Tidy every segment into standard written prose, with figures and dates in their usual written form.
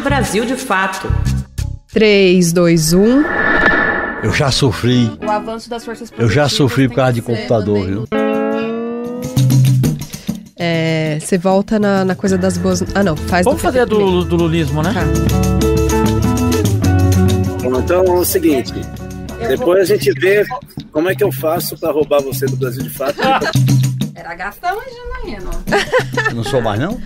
Brasil de Fato. 3, 2, 1... Eu já sofri. O avanço das forças Eu já sofri por causa de computador, viu? Você volta na coisa das boas... Ah, não, faz... Vamos fazer a do lulismo, né? Tá. Bom, então é o seguinte, depois a gente vê como é que eu faço pra roubar você do Brasil de Fato. Era Gastão e Janaína. Não sou mais, não?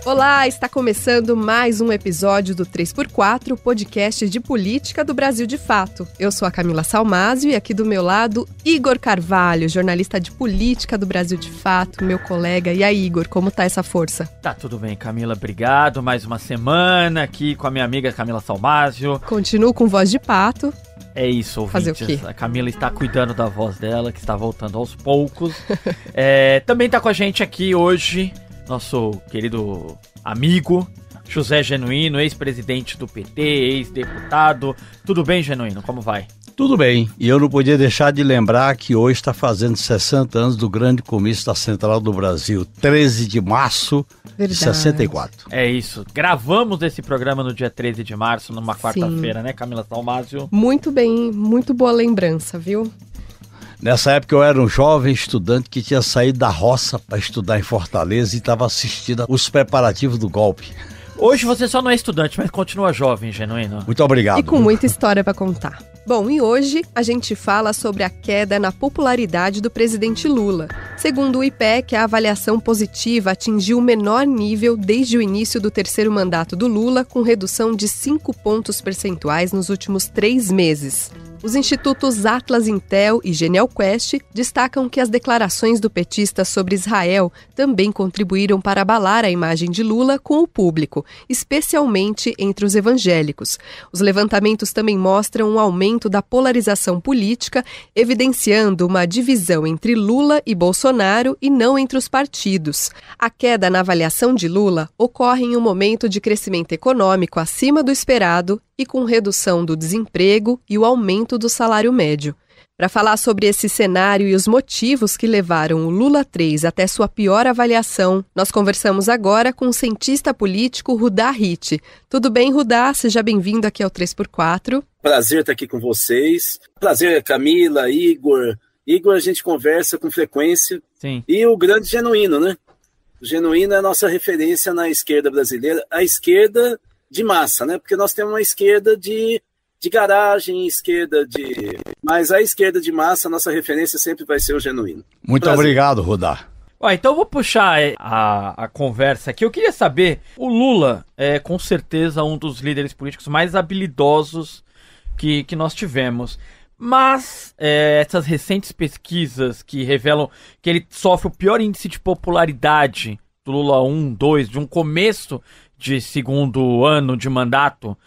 Olá, está começando mais um episódio do 3x4, podcast de política do Brasil de Fato. Eu sou a Camila Salmásio e aqui do meu lado, Igor Carvalho, jornalista de política do Brasil de Fato, meu colega. E aí, Igor, como tá essa força? Tá tudo bem, Camila, obrigado. Mais uma semana aqui com a minha amiga Camila Salmásio. Continuo com voz de pato. É isso, ouvintes. Fazer o quê? A Camila está cuidando da voz dela, que está voltando aos poucos. Também tá com a gente aqui hoje nosso querido amigo José Genuíno, ex-presidente do PT, ex-deputado. Tudo bem, Genuíno? Como vai? Tudo bem. E eu não podia deixar de lembrar que hoje está fazendo 60 anos do grande comício da Central do Brasil, 13 de março de 64. É isso. Gravamos esse programa no dia 13 de março, numa quarta-feira, né, Camila Salmásio? Muito bem, muito boa lembrança, viu? Nessa época eu era um jovem estudante que tinha saído da roça para estudar em Fortaleza e estava assistindo os preparativos do golpe. Hoje você só não é estudante, mas continua jovem, Genuíno. Muito obrigado. E com muita história para contar. Bom, e hoje a gente fala sobre a queda na popularidade do presidente Lula. Segundo o IPEC, a avaliação positiva atingiu o menor nível desde o início do terceiro mandato do Lula, com redução de 5 pontos percentuais nos últimos 3 meses. Os institutos Atlas Intel e Genial Quest destacam que as declarações do petista sobre Israel também contribuíram para abalar a imagem de Lula com o público, especialmente entre os evangélicos. Os levantamentos também mostram um aumento da polarização política, evidenciando uma divisão entre Lula e Bolsonaro e não entre os partidos. A queda na avaliação de Lula ocorre em um momento de crescimento econômico acima do esperado e com redução do desemprego e o aumento do salário médio. Para falar sobre esse cenário e os motivos que levaram o Lula 3 até sua pior avaliação, nós conversamos agora com o cientista político Rudá Ritt. Tudo bem, Rudá? Seja bem-vindo aqui ao 3x4. Prazer estar aqui com vocês. Prazer, Camila, Igor. Igor, a gente conversa com frequência. Sim. E o grande Genuíno, né? O Genuíno é a nossa referência na esquerda brasileira. A esquerda de massa, né? Porque nós temos uma esquerda de garagem, esquerda de... Mas a esquerda de massa, a nossa referência sempre vai ser o Genuíno. Muito obrigado, Rudá. Então eu vou puxar a conversa aqui. Eu queria saber, o Lula é com certeza um dos líderes políticos mais habilidosos que nós tivemos. Mas essas recentes pesquisas que revelam que ele sofre o pior índice de popularidade do Lula 1, 2, de um começo de segundo ano de mandato,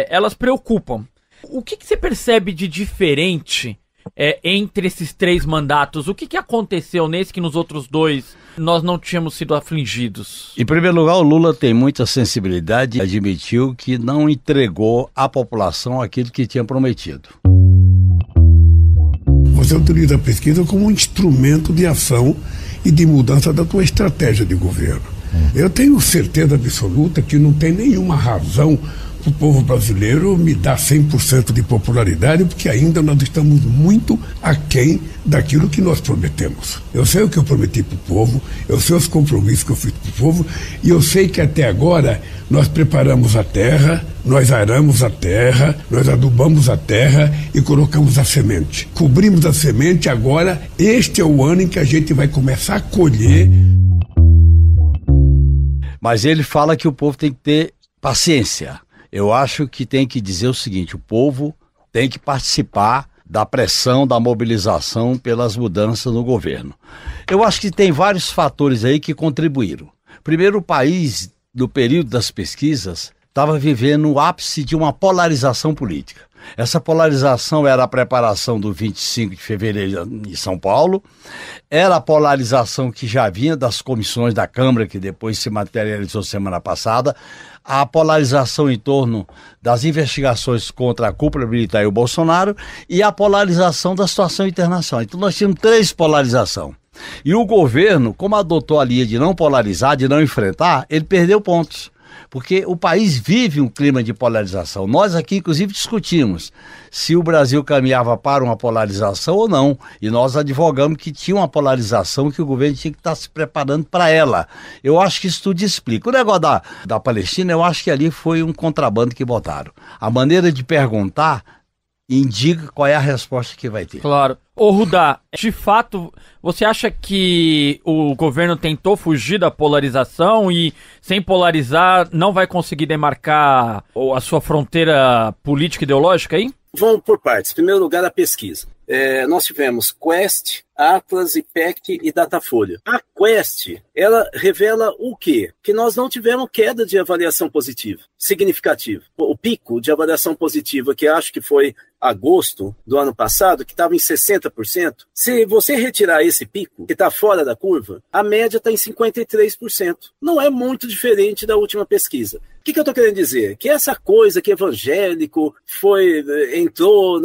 elas preocupam. O que você percebe de diferente entre esses 3 mandatos? O que aconteceu nesse que nos outros 2 nós não tínhamos sido afligidos? Em primeiro lugar, o Lula tem muita sensibilidade e admitiu que não entregou à população aquilo que tinha prometido. Você utiliza a pesquisa como um instrumento de ação e de mudança da tua estratégia de governo. Eu tenho certeza absoluta que não tem nenhuma razão para o povo brasileiro me dar 100% de popularidade, porque ainda nós estamos muito aquém daquilo que nós prometemos. Eu sei o que eu prometi para o povo, eu sei os compromissos que eu fiz para o povo, e eu sei que até agora nós preparamos a terra, nós aramos a terra, nós adubamos a terra e colocamos a semente. Cobrimos a semente, agora este é o ano em que a gente vai começar a colher. Mas ele fala que o povo tem que ter paciência. Eu acho que tem que dizer o seguinte: o povo tem que participar da pressão, da mobilização pelas mudanças no governo. Eu acho que tem vários fatores aí que contribuíram. Primeiro, o país, no período das pesquisas, estava vivendo o ápice de uma polarização política. Essa polarização era a preparação do 25 de fevereiro em São Paulo, era a polarização que já vinha das comissões da Câmara, que depois se materializou semana passada, a polarização em torno das investigações contra a cúpula militar e o Bolsonaro e a polarização da situação internacional. Então nós tínhamos 3 polarizações. E o governo, como adotou a linha de não polarizar, de não enfrentar, ele perdeu pontos. Porque o país vive um clima de polarização. Nós aqui, inclusive, discutimos se o Brasil caminhava para uma polarização ou não. E nós advogamos que tinha uma polarização, que o governo tinha que estar se preparando para ela. Eu acho que isso tudo explica. O negócio da Palestina, eu acho que ali foi um contrabando que botaram. A maneira de perguntar indica qual é a resposta que vai ter. Claro. Ô Rudá, de fato, você acha que o governo tentou fugir da polarização e, sem polarizar, não vai conseguir demarcar a sua fronteira política e ideológica aí? Vamos por partes. Em primeiro lugar, a pesquisa. Nós tivemos Quest, Atlas, IPEC e Datafolha. A Quest, ela revela o quê? Que nós não tivemos queda de avaliação positiva, significativa. O pico de avaliação positiva, que acho que foi agosto do ano passado, que estava em 60%, se você retirar esse pico, que está fora da curva, a média está em 53%. Não é muito diferente da última pesquisa. O que eu estou querendo dizer? Que essa coisa que evangélico entrou,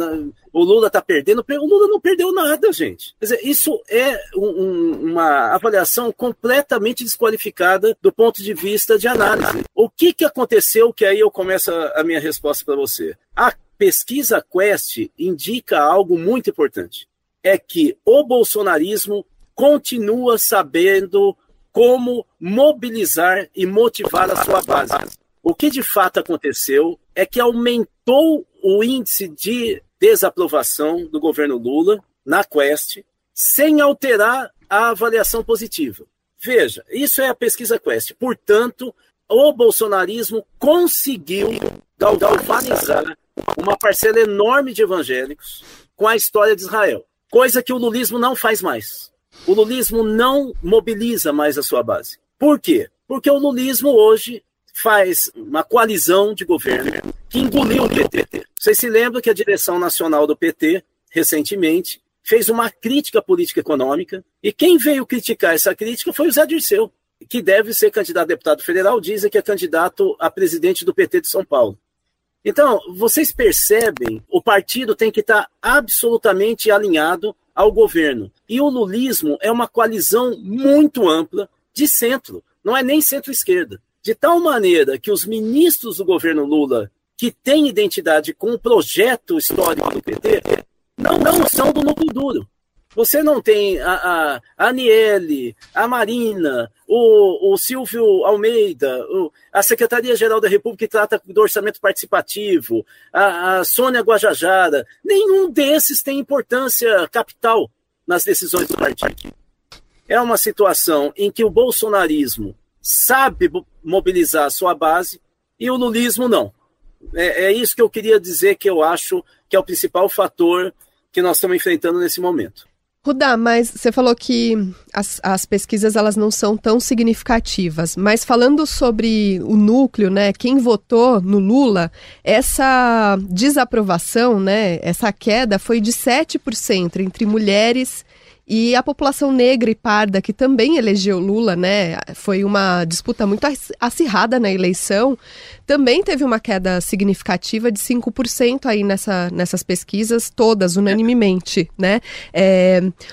o Lula está perdendo, o Lula não perdeu nada, gente. Quer dizer, isso é uma avaliação completamente desqualificada do ponto de vista de análise. O que aconteceu, que aí eu começo a minha resposta para você. A pesquisa Quest indica algo muito importante. É que o bolsonarismo continua sabendo como mobilizar e motivar a sua base. O que de fato aconteceu é que aumentou o índice de desaprovação do governo Lula na Quest, sem alterar a avaliação positiva. Veja, isso é a pesquisa Quest. Portanto, o bolsonarismo conseguiu galvanizar uma parcela enorme de evangélicos com a história de Israel, coisa que o lulismo não faz mais. O lulismo não mobiliza mais a sua base. Por quê? Porque o lulismo hoje faz uma coalizão de governo que engoliu o PT. Vocês se lembram que a direção nacional do PT, recentemente, fez uma crítica política econômica, e quem veio criticar essa crítica foi o Zé Dirceu, que deve ser candidato a deputado federal, dizem que é candidato a presidente do PT de São Paulo. Então, vocês percebem, o partido tem que estar absolutamente alinhado ao governo. E o lulismo é uma coalizão muito ampla de centro, não é nem centro-esquerda. De tal maneira que os ministros do governo Lula, que têm identidade com o projeto histórico do PT, não são do núcleo duro. Você não tem a Aniele, a Marina, o Silvio Almeida, a Secretaria-Geral da República que trata do orçamento participativo, a Sônia Guajajara. Nenhum desses tem importância capital nas decisões do partido. É uma situação em que o bolsonarismo sabe mobilizar a sua base e o lulismo não. É isso que eu queria dizer, que eu acho que é o principal fator que nós estamos enfrentando nesse momento. Rudá, mas você falou que as pesquisas elas não são tão significativas, mas falando sobre o núcleo, né, quem votou no Lula, essa desaprovação, né, essa queda foi de 7% entre mulheres e a população negra e parda, que também elegeu Lula, né, foi uma disputa muito acirrada na eleição, também teve uma queda significativa de 5% aí nessas pesquisas, todas, unanimemente, né?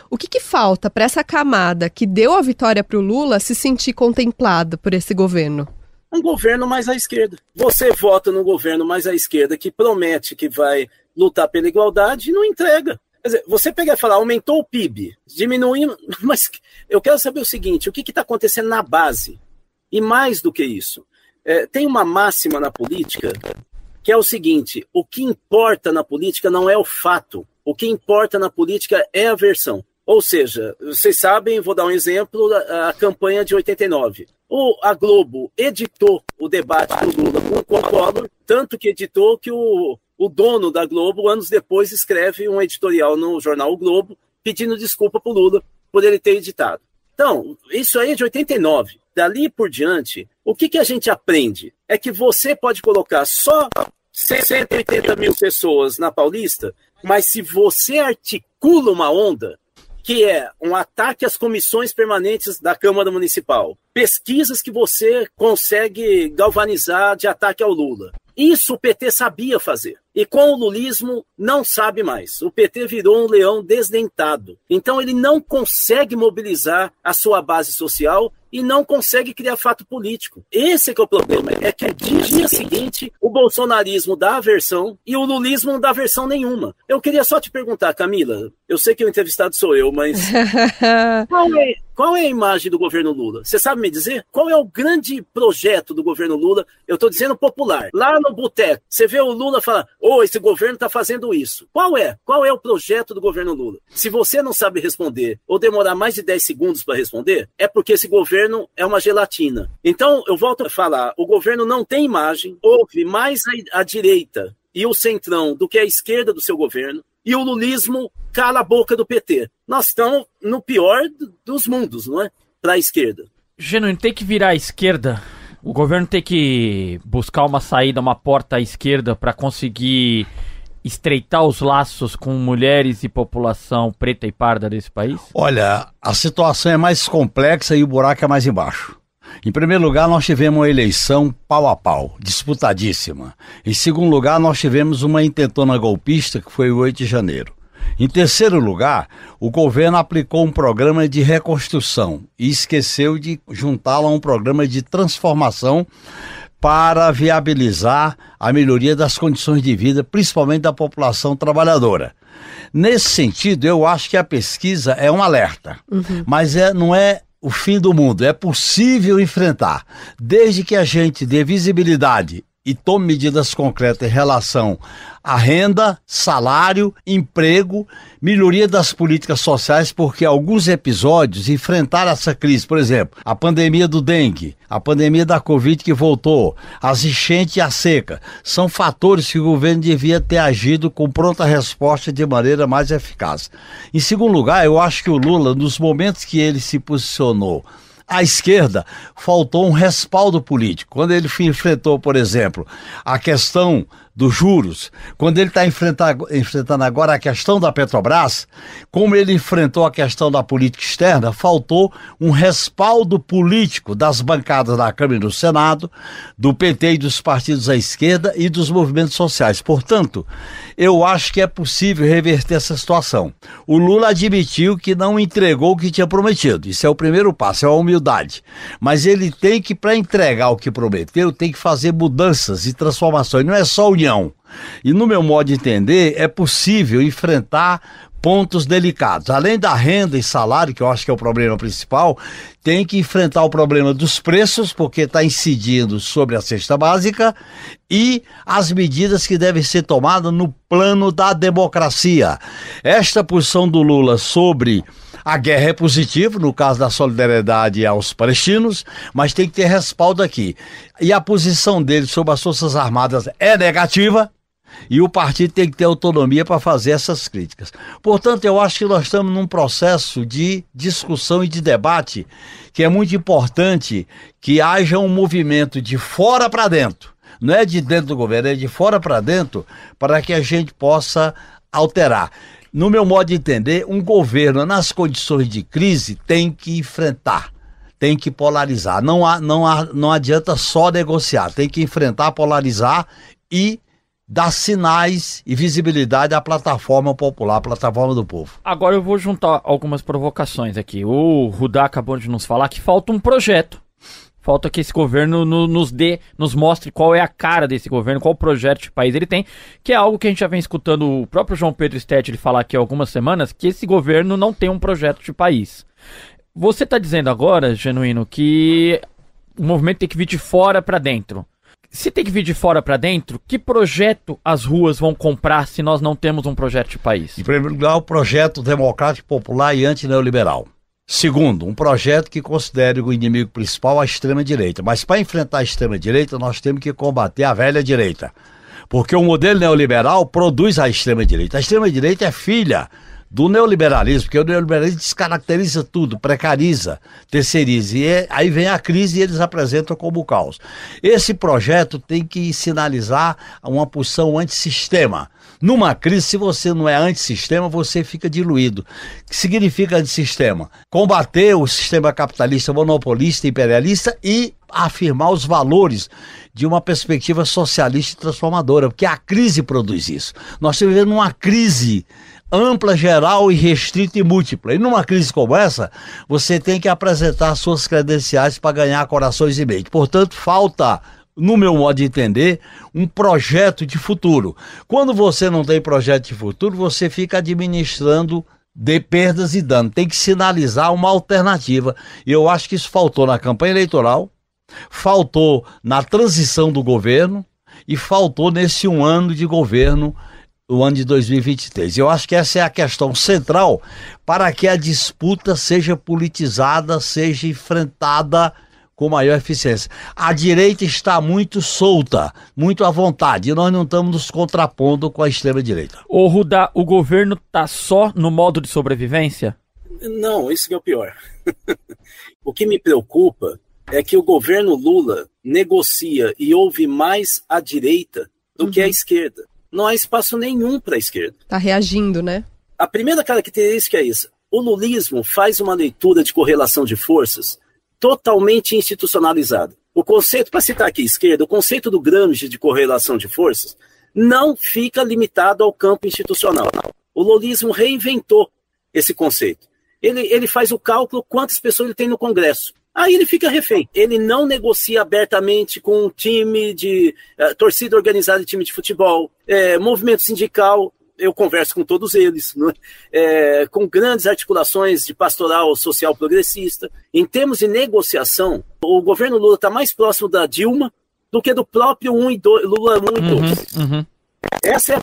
O que falta para essa camada que deu a vitória para o Lula se sentir contemplado por esse governo? Um governo mais à esquerda. Você vota no governo mais à esquerda que promete que vai lutar pela igualdade e não entrega. Quer dizer, você pega e fala, aumentou o PIB, diminuindo, mas eu quero saber o seguinte, o que está acontecendo na base? E mais do que isso, tem uma máxima na política que é o seguinte, o que importa na política não é o fato, o que importa na política é a versão. Ou seja, vocês sabem, vou dar um exemplo, a campanha de 89. A Globo editou o debate do Lula com o Collor, tanto que editou que o dono da Globo, anos depois, escreve um editorial no jornal O Globo, pedindo desculpa para o Lula por ele ter editado. Então, isso aí é de 89. Dali por diante, o que a gente aprende? É que você pode colocar só 180 mil pessoas na Paulista, mas se você articula uma onda, que é um ataque às comissões permanentes da Câmara Municipal, pesquisas que você consegue galvanizar de ataque ao Lula. Isso o PT sabia fazer. E com o lulismo, não sabe mais. O PT virou um leão desdentado. Então ele não consegue mobilizar a sua base social e não consegue criar fato político. Esse é que é o problema. É que no dia seguinte, o bolsonarismo dá aversão e o lulismo não dá aversão nenhuma. Eu queria só te perguntar, Camila, eu sei que o entrevistado sou eu, mas qual é a imagem do governo Lula? Você sabe me dizer? Qual é o grande projeto do governo Lula? Eu estou dizendo popular. Lá no boteco, você vê o Lula falar, esse governo está fazendo isso. Qual é? Qual é o projeto do governo Lula? Se você não sabe responder ou demorar mais de 10 segundos para responder, é porque esse governo é uma gelatina. Então, eu volto a falar, o governo não tem imagem, ouve mais a direita e o centrão do que a esquerda do seu governo, e o lulismo cala a boca do PT. Nós estamos no pior dos mundos, não é? Para a esquerda. Genuíno, tem que virar à esquerda. O governo tem que buscar uma saída, uma porta à esquerda para conseguir estreitar os laços com mulheres e população preta e parda desse país? Olha, a situação é mais complexa e o buraco é mais embaixo. Em primeiro lugar, nós tivemos uma eleição pau a pau, disputadíssima. Em segundo lugar, nós tivemos uma intentona golpista, que foi o 8 de janeiro. Em terceiro lugar, o governo aplicou um programa de reconstrução e esqueceu de juntá-lo a um programa de transformação para viabilizar a melhoria das condições de vida, principalmente da população trabalhadora. Nesse sentido, eu acho que a pesquisa é um alerta, mas não é o fim do mundo, é possível enfrentar, desde que a gente dê visibilidade e tome medidas concretas em relação à renda, salário, emprego, melhoria das políticas sociais, porque alguns episódios enfrentaram essa crise, por exemplo, a pandemia do dengue, a pandemia da Covid que voltou, as enchentes e a seca, são fatores que o governo devia ter agido com pronta resposta de maneira mais eficaz. Em segundo lugar, eu acho que o Lula, nos momentos que ele se posicionou à esquerda, faltou um respaldo político. Quando ele enfrentou, por exemplo, a questão dos juros, quando ele está enfrentando agora a questão da Petrobras, como ele enfrentou a questão da política externa, faltou um respaldo político das bancadas da Câmara e do Senado, do PT e dos partidos à esquerda e dos movimentos sociais. Portanto, eu acho que é possível reverter essa situação. O Lula admitiu que não entregou o que tinha prometido. Isso é o primeiro passo, é a humildade. Mas ele tem que, para entregar o que prometeu, tem que fazer mudanças e transformações. Não é só união. E no meu modo de entender, é possível enfrentar pontos delicados. Além da renda e salário, que eu acho que é o problema principal, tem que enfrentar o problema dos preços, porque está incidindo sobre a cesta básica, e as medidas que devem ser tomadas no plano da democracia. Esta posição do Lula sobre a guerra é positiva, no caso da solidariedade aos palestinos, mas tem que ter respaldo aqui. E a posição dele sobre as Forças Armadas é negativa, e o partido tem que ter autonomia para fazer essas críticas. Portanto, eu acho que nós estamos num processo de discussão e de debate que é muito importante que haja um movimento de fora para dentro. Não é de dentro do governo, é de fora para dentro, para que a gente possa alterar. No meu modo de entender, um governo nas condições de crise tem que enfrentar, tem que polarizar. Não adianta só negociar, tem que enfrentar, polarizar e dar sinais e visibilidade à plataforma popular, à plataforma do povo. Agora eu vou juntar algumas provocações aqui. O Rudá acabou de nos falar que falta um projeto. Falta que esse governo nos mostre qual é a cara desse governo, qual projeto de país ele tem, que é algo que a gente já vem escutando o próprio João Pedro Stetti falar aqui há algumas semanas, que esse governo não tem um projeto de país. Você está dizendo agora, Genuíno, que o movimento tem que vir de fora para dentro. Se tem que vir de fora para dentro, que projeto as ruas vão comprar se nós não temos um projeto de país? Em primeiro lugar, o projeto democrático, popular e antineoliberal. Segundo, um projeto que considere o inimigo principal a extrema-direita. Mas para enfrentar a extrema-direita, nós temos que combater a velha direita. Porque o modelo neoliberal produz a extrema-direita. A extrema-direita é filha do neoliberalismo, porque o neoliberalismo descaracteriza tudo, precariza, terceiriza, e aí vem a crise e eles apresentam como caos. Esse projeto tem que sinalizar uma posição antissistema. Numa crise, se você não é antissistema, você fica diluído. O que significa antissistema? Combater o sistema capitalista, monopolista, imperialista e afirmar os valores de uma perspectiva socialista e transformadora, porque a crise produz isso. Nós estamos vivendo uma crise ampla, geral e restrita e múltipla. E numa crise como essa, você tem que apresentar suas credenciais para ganhar corações e mentes. Portanto, falta, no meu modo de entender, um projeto de futuro. Quando você não tem projeto de futuro, você fica administrando de perdas e danos. Tem que sinalizar uma alternativa. E eu acho que isso faltou na campanha eleitoral, faltou na transição do governo e faltou nesse 1 ano de governo, o ano de 2023. Eu acho que essa é a questão central para que a disputa seja politizada, seja enfrentada com maior eficiência. A direita está muito solta, muito à vontade, e nós não estamos nos contrapondo com a extrema-direita. Ô Rudá, o governo está só no modo de sobrevivência? Não, isso que é o pior. O que me preocupa é que o governo Lula negocia e ouve mais a direita do que a esquerda. Não há espaço nenhum para a esquerda. Tá reagindo, né? A primeira característica é isso. O lulismo faz uma leitura de correlação de forças totalmente institucionalizada. O conceito, para citar aqui esquerda, o conceito do Gramsci de correlação de forças não fica limitado ao campo institucional. O lulismo reinventou esse conceito. Ele faz o cálculo quantas pessoas ele tem no Congresso. Aí ele fica refém. Ele não negocia abertamente com um time de torcida organizada de time de futebol, movimento sindical. Eu converso com todos eles, né? Com grandes articulações de pastoral social progressista. Em termos de negociação, o governo Lula está mais próximo da Dilma do que do próprio Lula 1 e 2. Esse é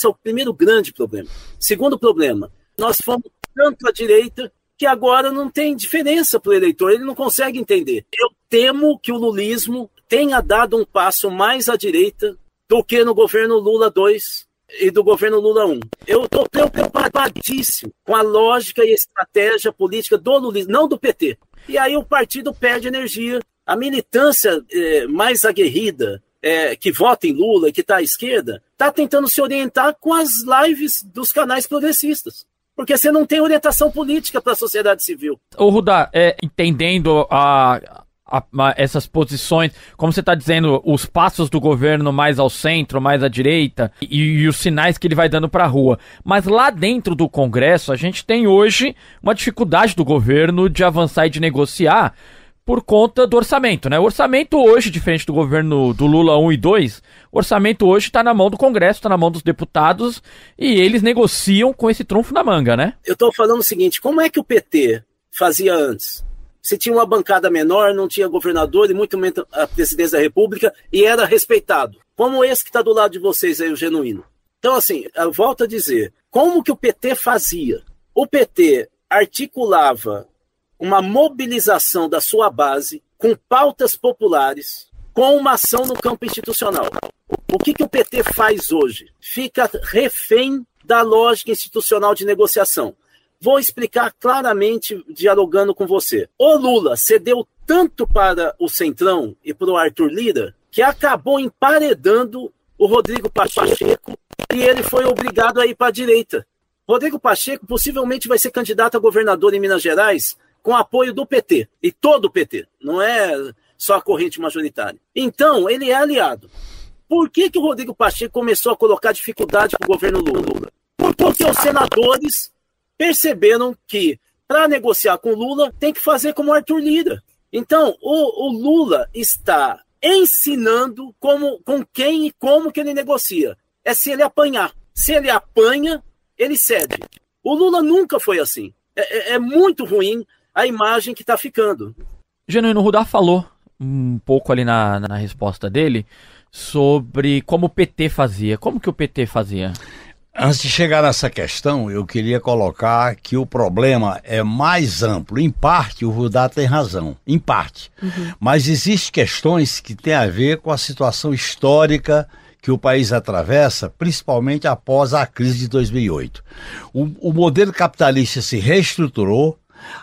o primeiro grande problema. Segundo problema, nós fomos tanto à direita que agora não tem diferença para o eleitor, ele não consegue entender. Eu temo que o lulismo tenha dado um passo mais à direita do que no governo Lula 2 e do governo Lula 1. Eu estou preocupadíssimo com a lógica e a estratégia política do lulismo, não do PT. E aí o partido perde energia. A militância mais aguerrida, que vota em Lula, que está à esquerda, está tentando se orientar com as lives dos canais progressistas. Porque você não tem orientação política para a sociedade civil. Ô Rudá, entendendo essas posições, como você está dizendo, os passos do governo mais ao centro, mais à direita, e os sinais que ele vai dando para a rua. Mas lá dentro do Congresso, a gente tem hoje uma dificuldade do governo de avançar e de negociar por conta do orçamento, né? O orçamento hoje, diferente do governo do Lula 1 e 2, o orçamento hoje está na mão do Congresso, está na mão dos deputados, e eles negociam com esse trunfo na manga, né? Eu estou falando o seguinte, como é que o PT fazia antes? Se tinha uma bancada menor, não tinha governador e muito menos a presidência da República, e era respeitado. Como esse que está do lado de vocês aí, o Genuíno. Então, assim, eu volto a dizer, como que o PT fazia? O PT articulava uma mobilização da sua base com pautas populares, com uma ação no campo institucional. O que o PT faz hoje? Fica refém da lógica institucional de negociação. Vou explicar claramente, dialogando com você. O Lula cedeu tanto para o Centrão e para o Arthur Lira que acabou emparedando o Rodrigo Pacheco e ele foi obrigado a ir para a direita. Rodrigo Pacheco possivelmente vai ser candidato a governador em Minas Gerais com apoio do PT, e todo o PT, não é só a corrente majoritária. Então, ele é aliado. Por que o Rodrigo Pacheco começou a colocar dificuldade para o governo Lula? Porque os senadores perceberam que, para negociar com Lula, tem que fazer como Arthur Lira. Então, o Lula está ensinando com quem e como que ele negocia. É se ele apanhar. Se ele apanha, ele cede. O Lula nunca foi assim. É muito ruim a imagem que está ficando. Genuíno, Rudá falou um pouco ali na resposta dele sobre como o PT fazia. Como que o PT fazia? Antes de chegar nessa questão, eu queria colocar que o problema é mais amplo. Em parte, o Rudá tem razão. Em parte. Mas existem questões que têm a ver com a situação histórica que o país atravessa, principalmente após a crise de 2008. O modelo capitalista se reestruturou,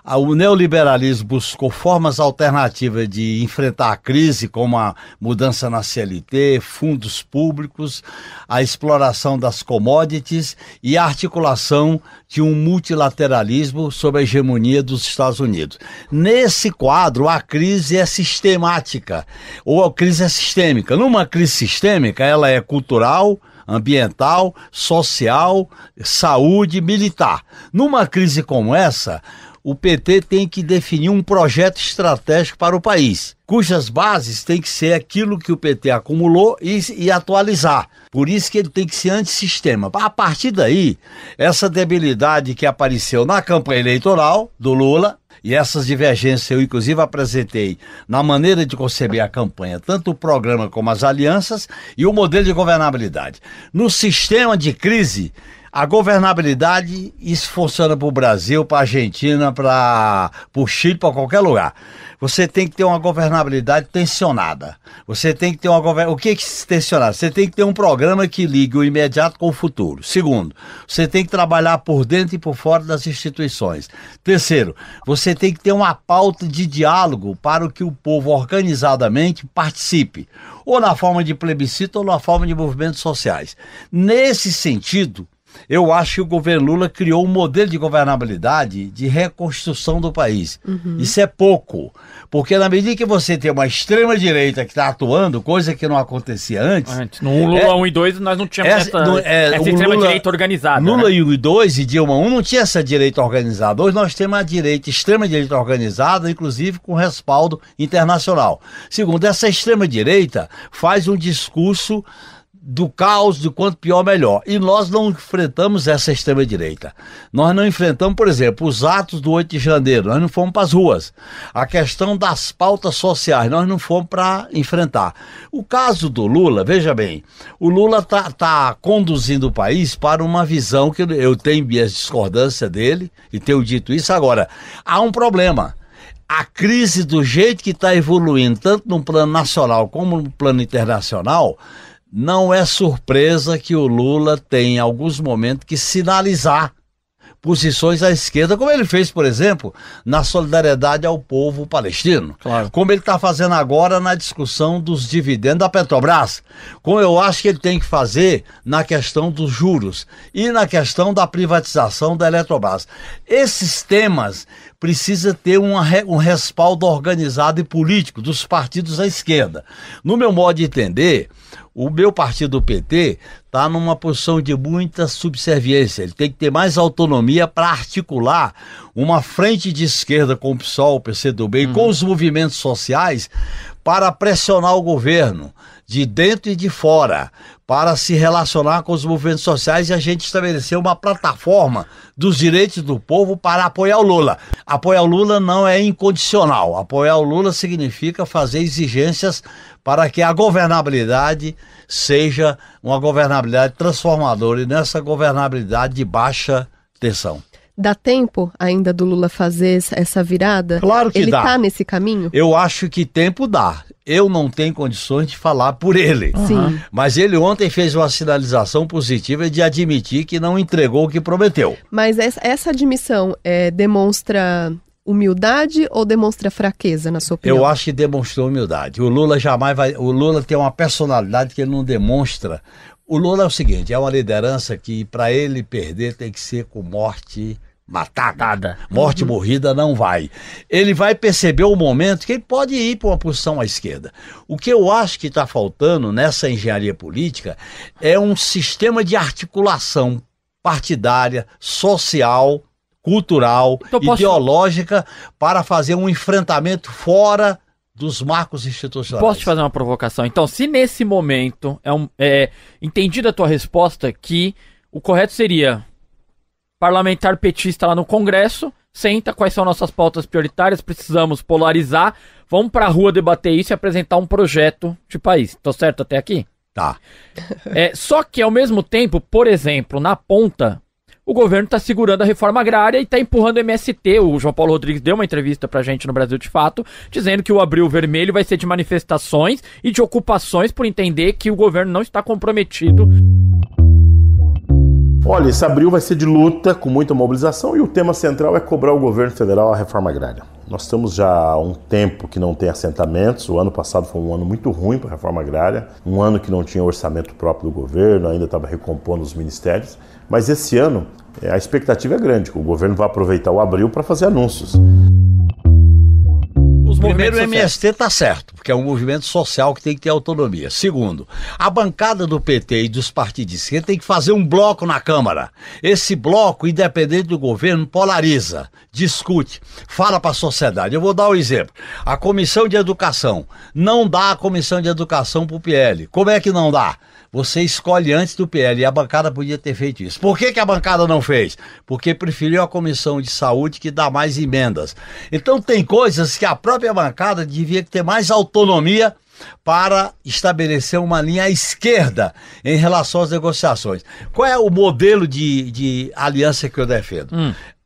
o neoliberalismo buscou formas alternativas de enfrentar a crise, como a mudança na CLT, fundos públicos, a exploração das commodities e a articulação de um multilateralismo sob a hegemonia dos Estados Unidos. Nesse quadro, a crise é sistemática, ou a crise é sistêmica. Numa crise sistêmica, ela é cultural, ambiental, social, saúde, militar. Numa crise como essa, o PT tem que definir um projeto estratégico para o país, cujas bases têm que ser aquilo que o PT acumulou e atualizar. Por isso que ele tem que ser antissistema. A partir daí, essa debilidade que apareceu na campanha eleitoral do Lula, e essas divergências eu inclusive apresentei na maneira de conceber a campanha, tanto o programa como as alianças e o modelo de governabilidade. No sistema de crise, a governabilidade, isso funciona para o Brasil, para a Argentina, para o Chile, para qualquer lugar. Você tem que ter uma governabilidade tensionada. Você tem que ter O que é tensionado? Você tem que ter um programa que ligue o imediato com o futuro. Segundo, você tem que trabalhar por dentro e por fora das instituições. Terceiro, você tem que ter uma pauta de diálogo para que o povo organizadamente participe, ou na forma de plebiscito ou na forma de movimentos sociais. Nesse sentido, eu acho que o governo Lula criou um modelo de governabilidade de reconstrução do país. Isso é pouco, porque na medida que você tem uma extrema-direita que está atuando, coisa que não acontecia antes. No Lula 1 e 2 nós não tínhamos essa extrema-direita organizada. Lula né? 1 e 2 e Dilma 1 não tinha essa direita organizada. Hoje nós temos a extrema-direita organizada, inclusive com respaldo internacional. Segundo, essa extrema-direita faz um discurso do caos, do quanto pior, melhor. E nós não enfrentamos essa extrema-direita. Nós não enfrentamos, por exemplo, os atos do 8 de janeiro. Nós não fomos para as ruas. A questão das pautas sociais, nós não fomos para enfrentar. O caso do Lula, veja bem, o Lula tá conduzindo o país para uma visão que eu tenho minhas discordâncias dele, e tenho dito isso agora. Há um problema. A crise, do jeito que está evoluindo, tanto no plano nacional como no plano internacional, não é surpresa que o Lula tem, em alguns momentos, que sinalizar posições à esquerda, como ele fez, por exemplo, na solidariedade ao povo palestino. Claro. Como ele está fazendo agora na discussão dos dividendos da Petrobras. Como eu acho que ele tem que fazer na questão dos juros e na questão da privatização da Eletrobras. Esses temas precisam ter um respaldo organizado e político dos partidos à esquerda. No meu modo de entender, o meu partido, o PT, está numa posição de muita subserviência. Ele tem que ter mais autonomia para articular uma frente de esquerda com o PSOL, o PCdoB e com os movimentos sociais para pressionar o governo de dentro e de fora, para se relacionar com os movimentos sociais e a gente estabelecer uma plataforma dos direitos do povo para apoiar o Lula. Apoiar o Lula não é incondicional. Apoiar o Lula significa fazer exigências para que a governabilidade seja uma governabilidade transformadora e nessa governabilidade de baixa tensão. Dá tempo ainda do Lula fazer essa virada? Claro que ele dá. Ele está nesse caminho? Eu acho que tempo dá. Eu não tenho condições de falar por ele. Sim. Mas ele ontem fez uma sinalização positiva de admitir que não entregou o que prometeu. Mas essa admissão demonstra humildade ou demonstra fraqueza, na sua opinião? Eu acho que demonstrou humildade. O Lula jamais vai... O Lula tem uma personalidade que ele não demonstra. O Lula é o seguinte, é uma liderança que para ele perder tem que ser com morte matada. Morte morrida não vai. Ele vai perceber o momento que ele pode ir para uma posição à esquerda. O que eu acho que está faltando nessa engenharia política é um sistema de articulação partidária, social, cultural, ideológica para fazer um enfrentamento fora dos marcos institucionais. Posso te fazer uma provocação? Então, se nesse momento entendida a tua resposta que o correto seria parlamentar petista lá no Congresso, senta, quais são nossas pautas prioritárias, precisamos polarizar, vamos pra rua debater isso e apresentar um projeto de país. Tô certo até aqui? Tá. Só que, ao mesmo tempo, por exemplo, na ponta, o governo está segurando a reforma agrária e está empurrando o MST. O João Paulo Rodrigues deu uma entrevista pra gente no Brasil de Fato, dizendo que o Abril Vermelho vai ser de manifestações e de ocupações, por entender que o governo não está comprometido. Olha, esse abril vai ser de luta, com muita mobilização, e o tema central é cobrar o governo federal a reforma agrária. Nós estamos já há um tempo que não tem assentamentos. O ano passado foi um ano muito ruim para a reforma agrária, um ano que não tinha orçamento próprio do governo, ainda estava recompondo os ministérios. Mas esse ano, a expectativa é grande, que o governo vai aproveitar o abril para fazer anúncios. Primeiro, o MST está certo, porque é um movimento social que tem que ter autonomia. Segundo, a bancada do PT e dos partidistas tem que fazer um bloco na Câmara. Esse bloco, independente do governo, polariza, discute, fala para a sociedade. Eu vou dar um exemplo. A Comissão de Educação. Não dá a Comissão de Educação para o PL. Como é que não dá? Você escolhe antes do PL e a bancada podia ter feito isso. Por que a bancada não fez? Porque preferiu a Comissão de Saúde, que dá mais emendas. Então tem coisas que a própria bancada devia ter mais autonomia para estabelecer uma linha à esquerda em relação às negociações. Qual é o modelo de aliança que eu defendo?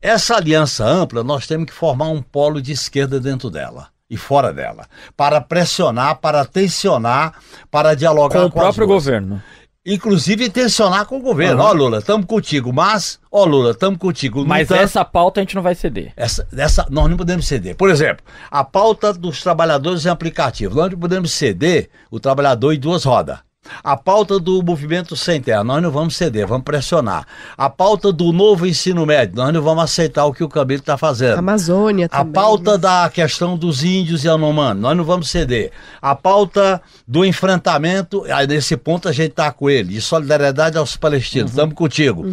Essa aliança ampla, nós temos que formar um polo de esquerda dentro dela e fora dela, para pressionar, para tensionar, para dialogar com o próprio governo. Inclusive tensionar com o governo. Ó, Lula, estamos contigo, mas... Ó, Lula, estamos contigo. Mas essa pauta a gente não vai ceder. Nós não podemos ceder. Por exemplo, a pauta dos trabalhadores em aplicativo. Nós não podemos ceder o trabalhador em duas rodas. A pauta do movimento sem terra, nós não vamos ceder, vamos pressionar. A pauta do novo ensino médio, nós não vamos aceitar o que o Camilo está fazendo. A Amazônia também. A pauta da questão dos índios e anomanos, nós não vamos ceder. A pauta do enfrentamento, aí nesse ponto a gente está com ele, de solidariedade aos palestinos, estamos contigo.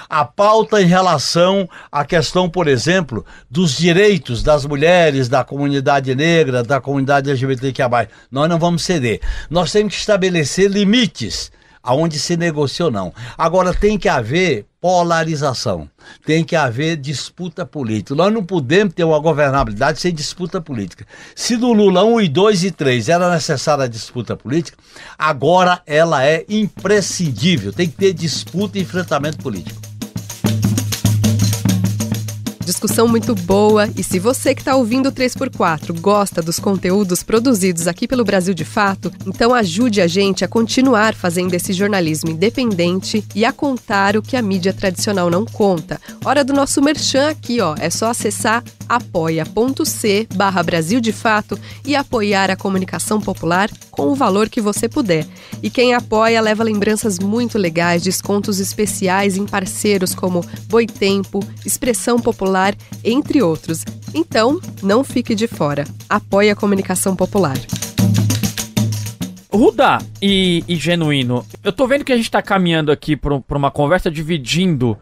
A pauta em relação à questão, por exemplo, dos direitos das mulheres, da comunidade negra, da comunidade LGBTQIA+, nós não vamos ceder. Nós temos que estabelecer limites aonde se negocia ou não. Agora tem que haver polarização, tem que haver disputa política. Nós não podemos ter uma governabilidade sem disputa política. Se no Lula 1 e 2 e 3 era necessária a disputa política, agora ela é imprescindível. Tem que ter disputa e enfrentamento político. Discussão muito boa, e se você que está ouvindo o 3x4 gosta dos conteúdos produzidos aqui pelo Brasil de Fato, então ajude a gente a continuar fazendo esse jornalismo independente e a contar o que a mídia tradicional não conta. Hora do nosso merchan aqui, ó. É só acessar apoia.c/Brasil de Fato e apoiar a comunicação popular com o valor que você puder. E quem apoia leva lembranças muito legais, descontos especiais em parceiros como Boitempo, Expressão Popular, entre outros. Então, não fique de fora. Apoie a comunicação popular. Rudá e Genuíno, eu tô vendo que a gente tá caminhando aqui pra uma conversa dividindo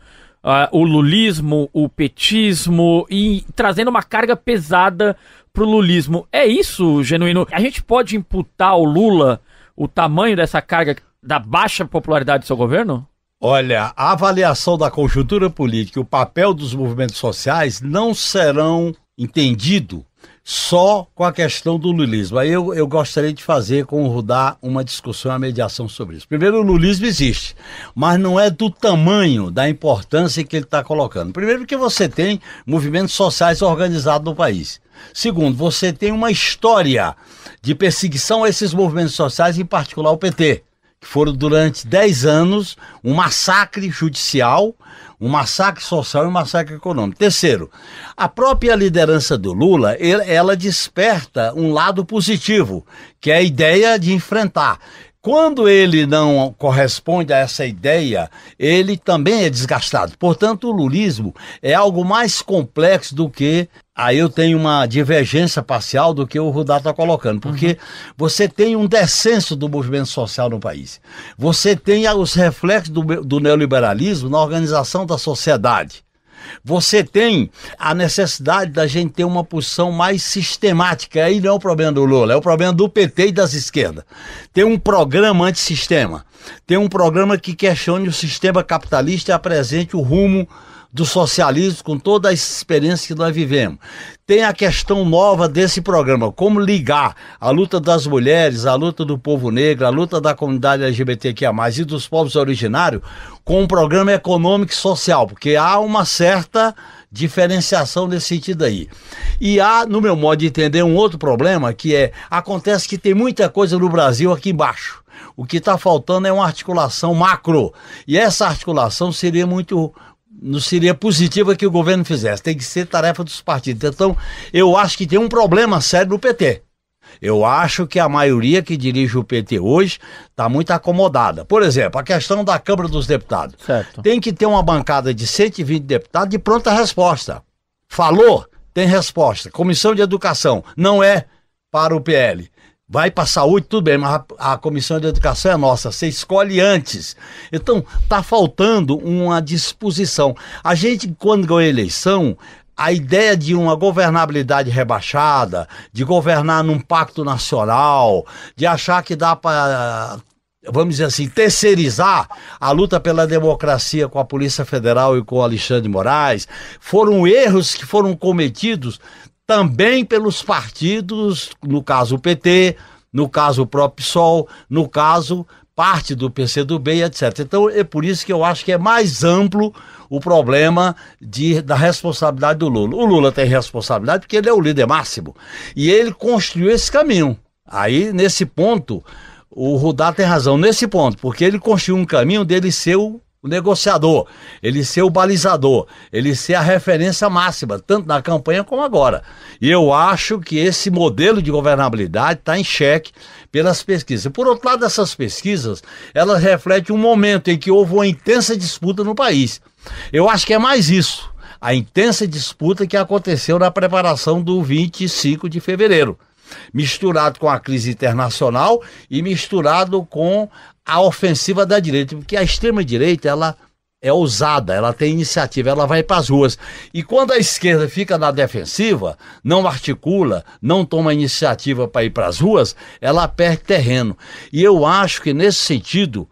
o lulismo, o petismo e trazendo uma carga pesada pro lulismo. É isso, Genuíno? A gente pode imputar ao Lula o tamanho dessa carga da baixa popularidade do seu governo? Olha, a avaliação da conjuntura política e o papel dos movimentos sociais não serão entendidos só com a questão do lulismo. Aí eu gostaria de fazer com o Rudá uma discussão, uma mediação sobre isso. Primeiro, o lulismo existe, mas não é do tamanho, da importância que ele está colocando. Primeiro, porque você tem movimentos sociais organizados no país. Segundo, você tem uma história de perseguição a esses movimentos sociais, em particular o PT. Que foram durante 10 anos um massacre judicial, um massacre social e um massacre econômico. Terceiro, a própria liderança do Lula, ela desperta um lado positivo, que é a ideia de enfrentar. Quando ele não corresponde a essa ideia, ele também é desgastado. Portanto, o lulismo é algo mais complexo do que... Aí eu tenho uma divergência parcial do que o Rudá está colocando, porque você tem um descenso do movimento social no país. Você tem os reflexos do neoliberalismo na organização da sociedade. Você tem a necessidade da gente ter uma posição mais sistemática. Aí não é o problema do Lula, é o problema do PT e das esquerdas. Tem um programa antissistema, tem um programa que questione o sistema capitalista e apresente o rumo do socialismo, com toda a experiência que nós vivemos. Tem a questão nova desse programa, como ligar a luta das mulheres, a luta do povo negro, a luta da comunidade LGBTQIA+, e dos povos originários, com um programa econômico e social, porque há uma certa diferenciação nesse sentido aí. E há, no meu modo de entender, um outro problema, que acontece que tem muita coisa no Brasil aqui embaixo. O que está faltando é uma articulação macro. E essa articulação não seria positiva que o governo fizesse. Tem que ser tarefa dos partidos. Então, eu acho que tem um problema sério no PT. Eu acho que a maioria que dirige o PT hoje está muito acomodada. Por exemplo, a questão da Câmara dos Deputados. Certo. Tem que ter uma bancada de 120 deputados de pronta resposta. Falou, tem resposta. Comissão de Educação não é para o PL. Vai para a saúde, tudo bem, mas a Comissão de Educação é nossa, você escolhe antes. Então, está faltando uma disposição. A gente, quando ganhou a eleição, a ideia de uma governabilidade rebaixada, de governar num pacto nacional, de achar que dá para, vamos dizer assim, terceirizar a luta pela democracia com a Polícia Federal e com o Alexandre de Moraes, foram erros que foram cometidos também pelos partidos, no caso o PT, no caso o próprio PSOL, no caso parte do PCdoB, etc. Então é por isso que eu acho que é mais amplo o problema da responsabilidade do Lula. O Lula tem responsabilidade porque ele é o líder máximo e ele construiu esse caminho. Aí, nesse ponto, o Rudá tem razão, nesse ponto, porque ele construiu um caminho dele ser o negociador, ele ser o balizador, ele ser a referência máxima, tanto na campanha como agora. E eu acho que esse modelo de governabilidade está em xeque pelas pesquisas. Por outro lado, essas pesquisas, elas refletem um momento em que houve uma intensa disputa no país. Eu acho que é mais isso, a intensa disputa que aconteceu na preparação do 25 de fevereiro. Misturado com a crise internacional e misturado com a ofensiva da direita, porque a extrema-direita, ela é ousada, ela tem iniciativa, ela vai para as ruas. E quando a esquerda fica na defensiva, não articula, não toma iniciativa para ir para as ruas, ela perde terreno. E eu acho que nesse sentido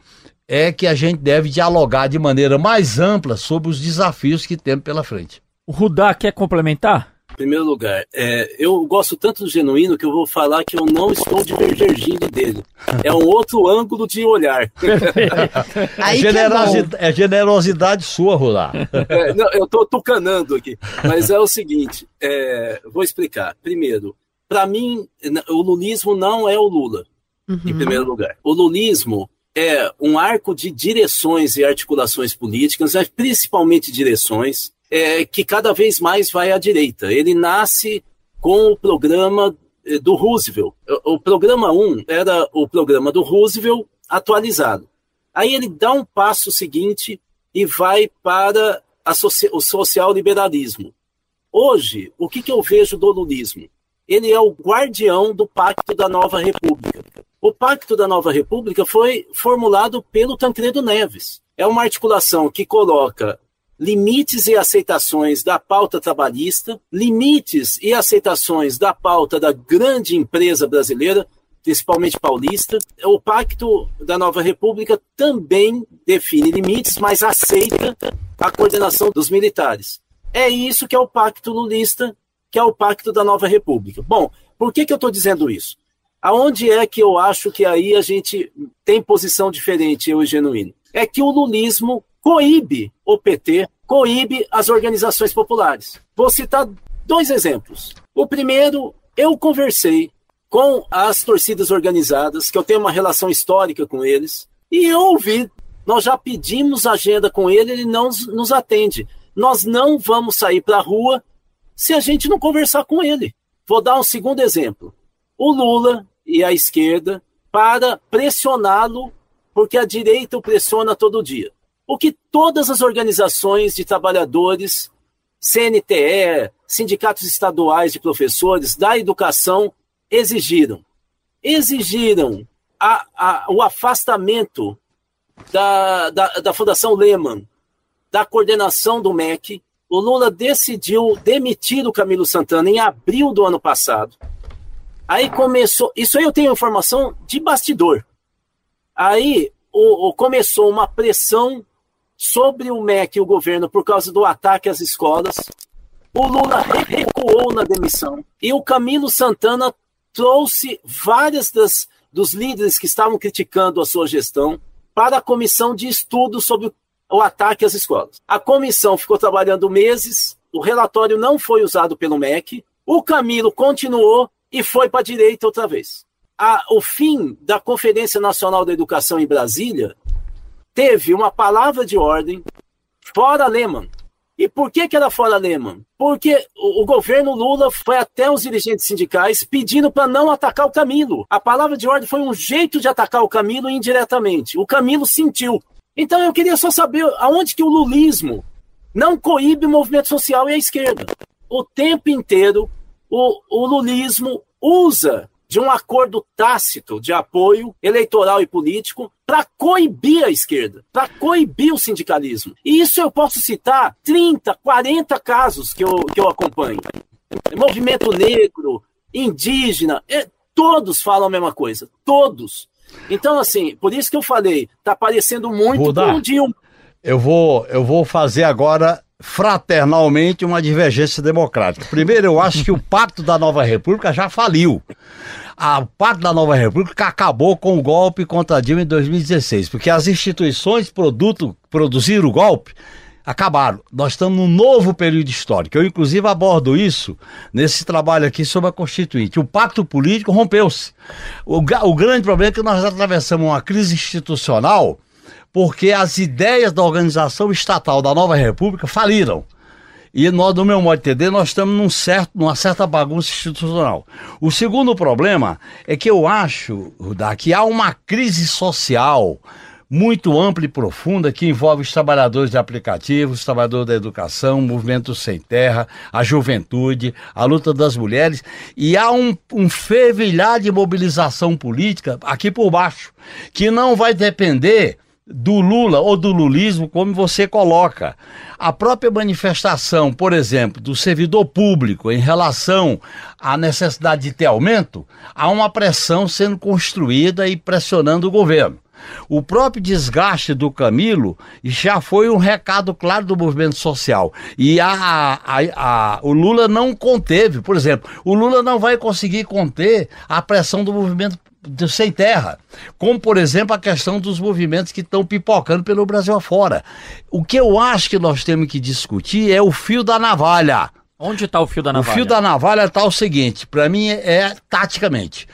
é que a gente deve dialogar de maneira mais ampla sobre os desafios que temos pela frente. O Rudá quer complementar? Em primeiro lugar, eu gosto tanto do Genuíno que eu vou falar que eu não estou divergindo dele. É um outro ângulo de olhar. É generosidade sua, Rudá. Não, eu estou tucanando aqui. Mas é o seguinte, vou explicar. Primeiro, para mim, o lulismo não é o Lula, em primeiro lugar. O lulismo é um arco de direções e articulações políticas, mas principalmente direções, que cada vez mais vai à direita. Ele nasce com o programa do Roosevelt. O programa 1 era o programa do Roosevelt atualizado. Aí ele dá um passo seguinte e vai para o social-liberalismo. Hoje, o que eu vejo do lulismo? Ele é o guardião do Pacto da Nova República. O Pacto da Nova República foi formulado pelo Tancredo Neves. É uma articulação que coloca limites e aceitações da pauta trabalhista, limites e aceitações da pauta da grande empresa brasileira, principalmente paulista. O Pacto da Nova República também define limites, mas aceita a coordenação dos militares. É isso que é o Pacto Lulista, que é o Pacto da Nova República. Bom, por que eu estou dizendo isso? Aonde é que eu acho que aí a gente tem posição diferente, eu e Genuíno? É que o lulismo coíbe o PT, coíbe as organizações populares. Vou citar 2 exemplos. O primeiro, eu conversei com as torcidas organizadas, que eu tenho uma relação histórica com eles, e eu ouvi, nós já pedimos agenda com ele não nos atende. Nós não vamos sair para a rua se a gente não conversar com ele. Vou dar um segundo exemplo. O Lula e a esquerda, para pressioná-lo, porque a direita o pressiona todo dia. O que todas as organizações de trabalhadores, CNTE, sindicatos estaduais de professores, da educação, exigiram. Exigiram o afastamento da Fundação Lehman, da coordenação do MEC. O Lula decidiu demitir o Camilo Santana em abril do ano passado. Aí começou... Isso aí eu tenho informação de bastidor. Aí começou uma pressão sobre o MEC e o governo por causa do ataque às escolas. O Lula recuou na demissão. E o Camilo Santana trouxe várias dos líderes que estavam criticando a sua gestão para a comissão de estudo sobre o ataque às escolas. A comissão ficou trabalhando meses, o relatório não foi usado pelo MEC, o Camilo continuou e foi para a direita outra vez. O fim da Conferência Nacional da Educação em Brasília teve uma palavra de ordem fora Lehman. E por que era fora Lehman? Porque o governo Lula foi até os dirigentes sindicais pedindo para não atacar o Camilo. A palavra de ordem foi um jeito de atacar o Camilo indiretamente. O Camilo sentiu. Então eu queria só saber aonde que o lulismo não coíbe o movimento social e a esquerda. O tempo inteiro o lulismo usa de um acordo tácito de apoio eleitoral e político para coibir a esquerda, para coibir o sindicalismo. E isso eu posso citar 30, 40 casos que eu acompanho. Movimento negro, indígena, todos falam a mesma coisa, todos. Então, assim, por isso que eu falei, tá parecendo muito com o Dilma. Eu vou fazer agora fraternalmente uma divergência democrática. Primeiro, eu acho que o Pacto da Nova República já faliu. O Pacto da Nova República acabou com o golpe contra Dilma em 2016, porque as instituições produziram o golpe, acabaram. Nós estamos num novo período histórico. Eu, inclusive, abordo isso nesse trabalho aqui sobre a Constituinte. O pacto político rompeu-se. O grande problema é que nós atravessamos uma crise institucional porque as ideias da organização estatal da Nova República faliram. E nós, do meu modo de entender, nós estamos numa certa bagunça institucional. O segundo problema é que eu acho, Rudá, que há uma crise social muito ampla e profunda que envolve os trabalhadores de aplicativos, os trabalhadores da educação, o movimento sem terra, a juventude, a luta das mulheres, e há um fervilhar de mobilização política aqui por baixo, que não vai depender do Lula ou do lulismo, como você coloca. A própria manifestação, por exemplo, do servidor público em relação à necessidade de ter aumento, há uma pressão sendo construída e pressionando o governo. O próprio desgaste do Camilo já foi um recado claro do movimento social. E o Lula não conteve, por exemplo, o Lula não vai conseguir conter a pressão do movimento sem terra, como por exemplo a questão dos movimentos que estão pipocando pelo Brasil afora. O que eu acho que nós temos que discutir é o fio da navalha. Onde está o fio da navalha? O fio da navalha está o seguinte, para mim é taticamente.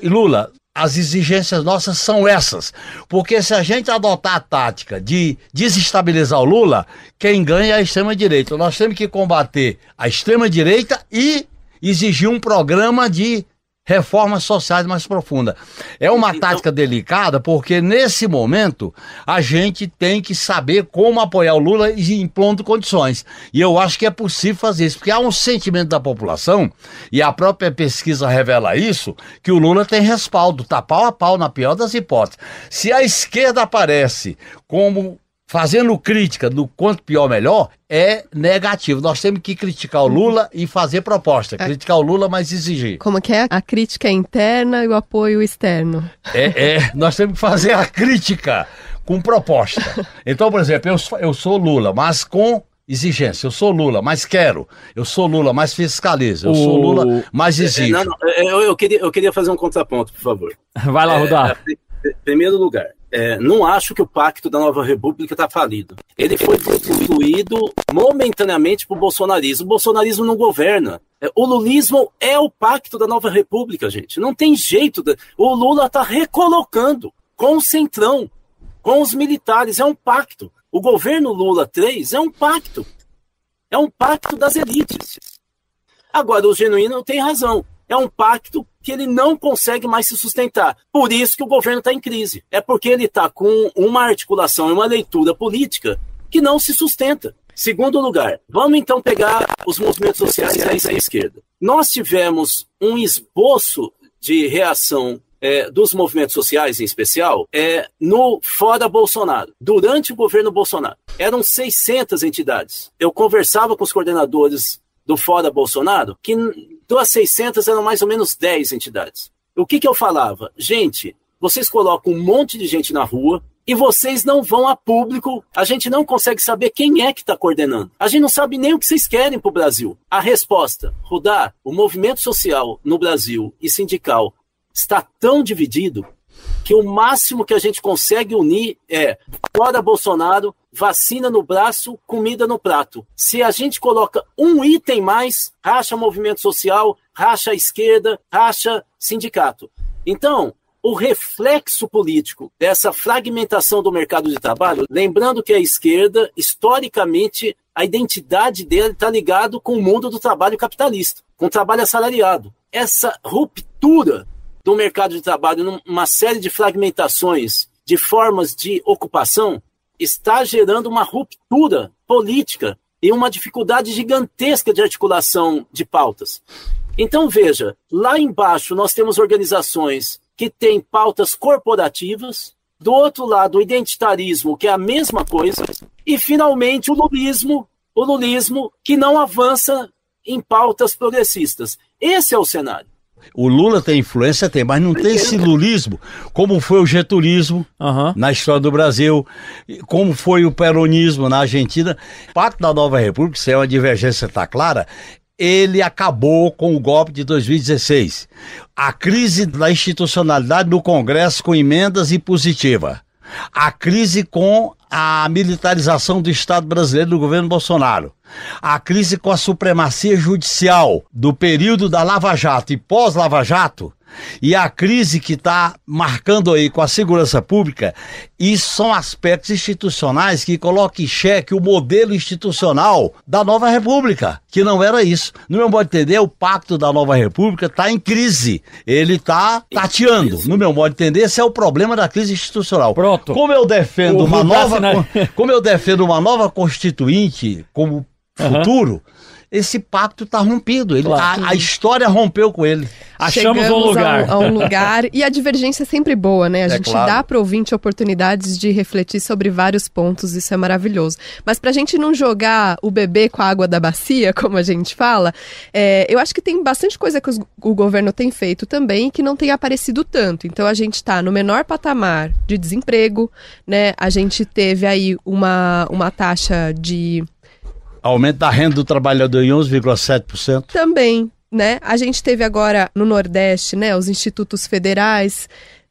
Lula, as exigências nossas são essas, porque se a gente adotar a tática de desestabilizar o Lula, quem ganha é a extrema-direita. Nós temos que combater a extrema-direita e exigir um programa de reformas sociais mais profundas. É uma tática delicada, porque nesse momento a gente tem que saber como apoiar o Lula e impondo condições. E eu acho que é possível fazer isso, porque há um sentimento da população, e a própria pesquisa revela isso, que o Lula tem respaldo, tá pau a pau na pior das hipóteses. Se a esquerda aparece como fazendo crítica do quanto pior melhor, é negativo. Nós temos que criticar o Lula e fazer proposta. Criticar o Lula, mas exigir. Como que é? A crítica interna e o apoio externo. Nós temos que fazer a crítica com proposta. Então, por exemplo, eu sou Lula, mas com exigência. Eu sou Lula, mas quero. Eu sou Lula, mas fiscalizo. Eu sou Lula, mas exijo. Eu queria fazer um contraponto, por favor. Vai lá, Rudá. Em primeiro lugar, não acho que o Pacto da Nova República está falido. Ele foi constituído momentaneamente por bolsonarismo. O bolsonarismo não governa. O lulismo é o Pacto da Nova República, gente. Não tem jeito. O Lula está recolocando com o Centrão, com os militares. É um pacto. O governo Lula 3 é um pacto. É um pacto das elites. Agora, o Genuíno tem razão. É um pacto que ele não consegue mais se sustentar. Por isso que o governo está em crise. É porque ele está com uma articulação e uma leitura política que não se sustenta. Segundo lugar, vamos então pegar os movimentos sociais da esquerda. Nós tivemos um esboço de reação dos movimentos sociais, em especial, no fora Bolsonaro, durante o governo Bolsonaro. Eram 600 entidades. Eu conversava com os coordenadores do fora Bolsonaro, que das 600 eram mais ou menos 10 entidades. O que eu falava? Gente, vocês colocam um monte de gente na rua, e vocês não vão a público, a gente não consegue saber quem é que está coordenando. A gente não sabe nem o que vocês querem para o Brasil. A resposta, Rudá, o movimento social no Brasil e sindical está tão dividido que o máximo que a gente consegue unir é fora Bolsonaro, vacina no braço, comida no prato. Se a gente coloca um item mais, racha movimento social, racha a esquerda, racha sindicato. Então, o reflexo político dessa fragmentação do mercado de trabalho, lembrando que a esquerda, historicamente, a identidade dele está ligado com o mundo do trabalho capitalista, com o trabalho assalariado. Essa ruptura do mercado de trabalho, numa série de fragmentações de formas de ocupação, está gerando uma ruptura política e uma dificuldade gigantesca de articulação de pautas. Então, veja, lá embaixo nós temos organizações que têm pautas corporativas, do outro lado o identitarismo, que é a mesma coisa, e finalmente o lulismo que não avança em pautas progressistas. Esse é o cenário. O Lula tem influência, tem, mas não tem esse lulismo, como foi o getulismo na história do Brasil, como foi o peronismo na Argentina. Parte da Nova República, se é uma divergência, está clara, ele acabou com o golpe de 2016. A crise da institucionalidade no Congresso com emendas impositivas. A crise com a militarização do Estado brasileiro do governo Bolsonaro. A crise com a supremacia judicial do período da Lava Jato e pós-Lava Jato. E a crise que está marcando aí com a segurança pública, isso são aspectos institucionais que colocam em xeque o modelo institucional da Nova República, que não era isso. No meu modo de entender, o pacto da Nova República está em crise. Ele está tateando. No meu modo de entender, esse é o problema da crise institucional. Pronto. Como eu defendo uma nova constituinte como futuro, esse pacto está rompido. A história rompeu com ele. Achamos um lugar. A um lugar. E a divergência é sempre boa, né? A gente dá para o ouvinte oportunidades de refletir sobre vários pontos. Isso é maravilhoso. Mas para a gente não jogar o bebê com a água da bacia, como a gente fala, eu acho que tem bastante coisa que o governo tem feito também que não tem aparecido tanto. Então a gente está no menor patamar de desemprego, né? A gente teve aí uma taxa de... Aumento da renda do trabalhador em 11,7%. Também, né? A gente teve agora no Nordeste, né? Os institutos federais.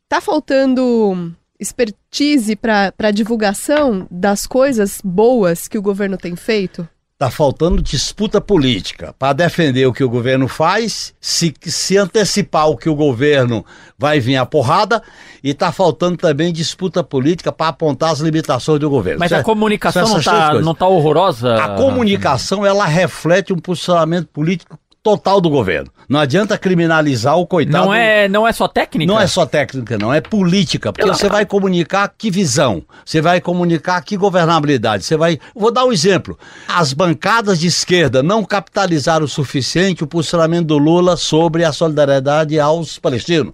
Tá faltando expertise para divulgação das coisas boas que o governo tem feito? Está faltando disputa política para defender o que o governo faz, se antecipar o que o governo vai vir a porrada, e está faltando também disputa política para apontar as limitações do governo. Mas a comunicação não está horrorosa? A comunicação, ela reflete um posicionamento político total do governo. Não adianta criminalizar o coitado. Não é só técnica? Não é só técnica, não. É política. Porque você vai comunicar que visão. Você vai comunicar que governabilidade. Vou dar um exemplo. As bancadas de esquerda não capitalizaram o suficiente o posicionamento do Lula sobre a solidariedade aos palestinos.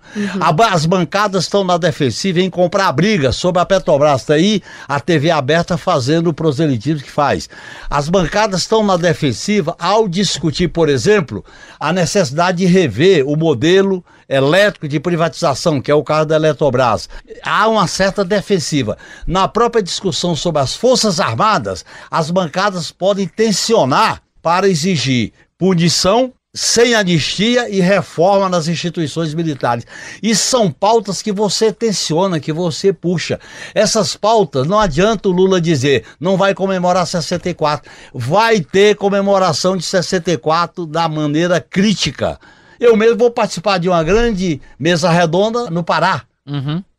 As bancadas estão na defensiva em comprar briga sobre a Petrobras. Está aí a TV aberta fazendo o proselitismo que faz. As bancadas estão na defensiva ao discutir, por exemplo, a necessidade de rever o modelo elétrico de privatização, que é o caso da Eletrobras. Há uma certa defensiva. Na própria discussão sobre as Forças Armadas, as bancadas podem tensionar para exigir punição sem anistia e reforma nas instituições militares. E são pautas que você tensiona, que você puxa. Essas pautas, não adianta o Lula dizer, não vai comemorar 64. Vai ter comemoração de 64 da maneira crítica. Eu mesmo vou participar de uma grande mesa redonda no Pará.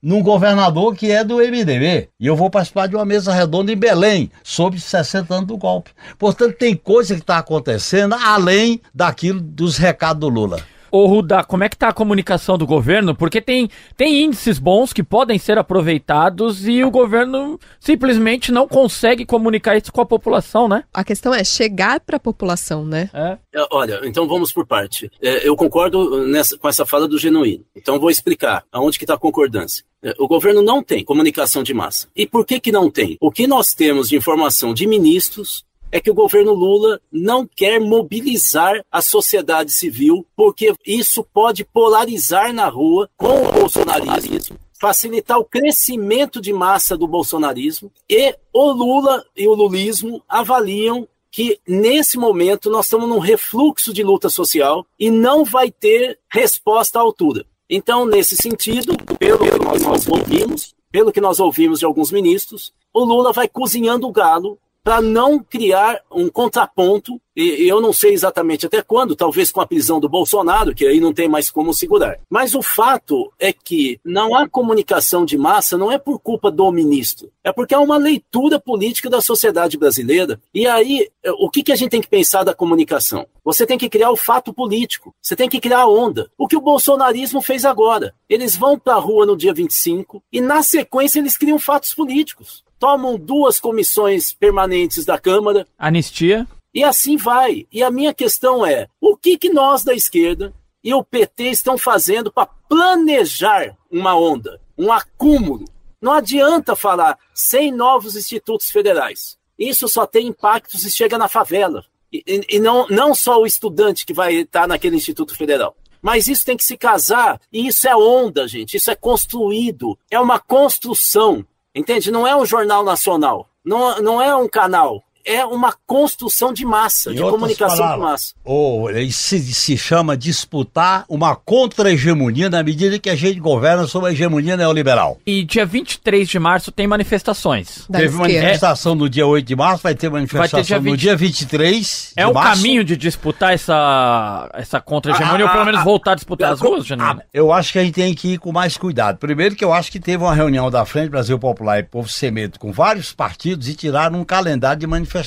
Num governador que é do MDB. E eu vou participar de uma mesa redonda em Belém, sobre 60 anos do golpe. Portanto, tem coisa que está acontecendo além daquilo dos recados do Lula. Ô Rudá, como é que tá a comunicação do governo? Porque tem índices bons que podem ser aproveitados e o governo simplesmente não consegue comunicar isso com a população, né? A questão é chegar para a população, né? Olha, então vamos por parte. Eu concordo com essa fala do Genuíno. Então vou explicar aonde que está a concordância. O governo não tem comunicação de massa. E por que não tem? O que nós temos de informação de ministros é que o governo Lula não quer mobilizar a sociedade civil, porque isso pode polarizar na rua com o bolsonarismo. facilitar o crescimento de massa do bolsonarismo, e o Lula e o lulismo avaliam que, nesse momento, nós estamos num refluxo de luta social e não vai ter resposta à altura. Então, nesse sentido, pelo que nós ouvimos de alguns ministros, o Lula vai cozinhando o galo para não criar um contraponto, e eu não sei exatamente até quando, talvez com a prisão do Bolsonaro, que aí não tem mais como segurar. Mas o fato é que não há comunicação de massa, não é por culpa do ministro, é porque há uma leitura política da sociedade brasileira. E aí, o que a gente tem que pensar da comunicação? Você tem que criar o fato político, você tem que criar a onda. O que o bolsonarismo fez agora. Eles vão para a rua no dia 25 e, na sequência, eles criam fatos políticos. Tomam 2 comissões permanentes da Câmara. Anistia. E assim vai. E a minha questão é, o que nós da esquerda e o PT estão fazendo para planejar uma onda, um acúmulo? Não adianta falar 100 novos institutos federais. Isso só tem impacto se chega na favela. E não só o estudante que vai estar naquele instituto federal. Mas isso tem que se casar, e isso é onda, gente. Isso é construído. É uma construção. Entende? Não é um jornal nacional, não é um canal, é uma construção de massa, de comunicação de massa. Isso se chama disputar uma contra-hegemonia na medida que a gente governa sob a hegemonia neoliberal. E dia 23 de março tem manifestações. Teve manifestação no dia 8 de março, vai ter manifestação no dia 23 de março. É o caminho de disputar essa contra-hegemonia, ou pelo menos voltar a disputar as ruas, Janine? Eu acho que a gente tem que ir com mais cuidado. Primeiro que eu acho que teve uma reunião da Frente Brasil Popular e Povo Sem Medo com vários partidos e tiraram um calendário de manifestação.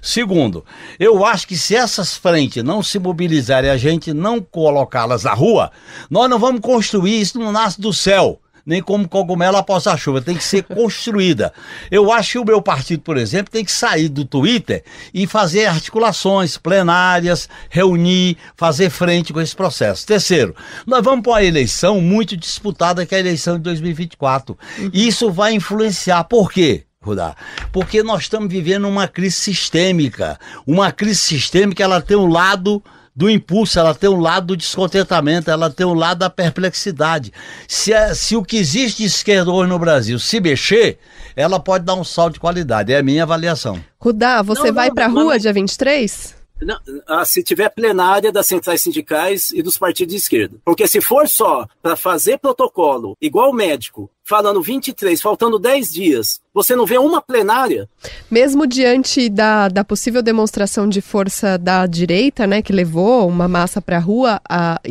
Segundo, eu acho que se essas frentes não se mobilizarem e a gente não colocá-las na rua, nós não vamos construir, isso não nasce do céu, nem como cogumelo após a chuva, tem que ser construída. Eu acho que o meu partido, por exemplo, tem que sair do Twitter e fazer articulações plenárias, reunir, fazer frente com esse processo. Terceiro, nós vamos para uma eleição muito disputada, que é a eleição de 2024. Isso vai influenciar. Por quê, Rudá? Porque nós estamos vivendo uma crise sistêmica. Uma crise sistêmica, ela tem um lado do impulso, ela tem um lado do descontentamento, ela tem um lado da perplexidade. Se o que existe de esquerda hoje no Brasil se mexer, ela pode dar um salto de qualidade. É a minha avaliação. Rudá, você vai para a rua dia 23? Não, se tiver plenária das centrais sindicais e dos partidos de esquerda. Porque se for só para fazer protocolo, igual médico, falando 23, faltando 10 dias, você não vê uma plenária? Mesmo diante da possível demonstração de força da direita, né, que levou uma massa para a rua...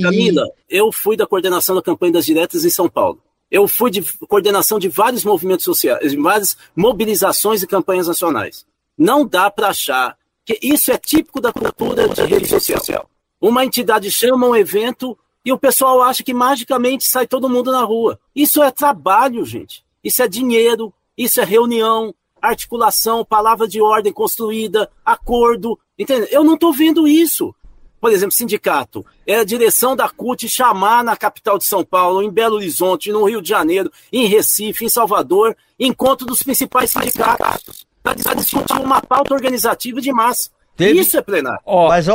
Camila, eu fui da coordenação da campanha das diretas em São Paulo. Eu fui de coordenação de vários movimentos sociais, de várias mobilizações e campanhas nacionais. Não dá para achar que isso é típico da cultura de rede social. Uma entidade chama um evento e o pessoal acha que magicamente sai todo mundo na rua. Isso é trabalho, gente. Isso é dinheiro, isso é reunião, articulação, palavra de ordem construída, acordo. Entendeu? Eu não estou vendo isso. Por exemplo, sindicato. É a direção da CUT chamar na capital de São Paulo, em Belo Horizonte, no Rio de Janeiro, em Recife, em Salvador, encontro dos principais sindicatos. Para discutir uma pauta organizativa de massa. Isso é plenário. Mas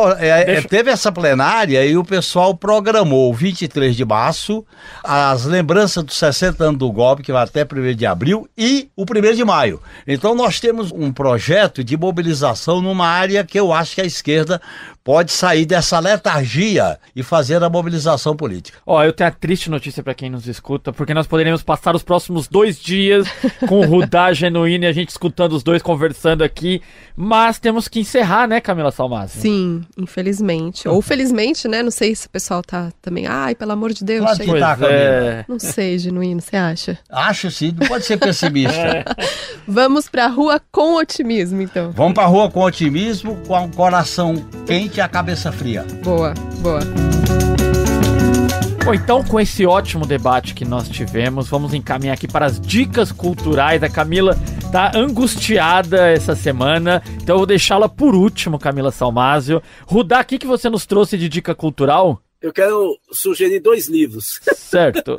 teve essa plenária e o pessoal programou 23 de março, as lembranças dos 60 anos do golpe, que vai até 1º de abril, e o 1º de maio. Então nós temos um projeto de mobilização numa área que eu acho que a esquerda pode sair dessa letargia e fazer a mobilização política. Eu tenho a triste notícia para quem nos escuta, porque nós poderíamos passar os próximos 2 dias com o Rudá Genuíno e a gente escutando os dois conversando aqui, mas temos que encerrar, né, Camila Salmásio? Sim, infelizmente. Ou felizmente, né? Não sei se o pessoal tá também... Ai, pelo amor de Deus. Claro que tá, Camila. Não sei, Genuíno, você acha? Acho sim, não pode ser pessimista. Vamos pra rua com otimismo, então. Vamos pra rua com otimismo, com o coração quente e a cabeça fria. Boa, boa. Bom, então com esse ótimo debate que nós tivemos, vamos encaminhar aqui para as dicas culturais. A Camila tá angustiada essa semana, então eu vou deixá-la por último, Camila Salmásio. Rudá, o que você nos trouxe de dica cultural? Eu quero sugerir 2 livros. Certo.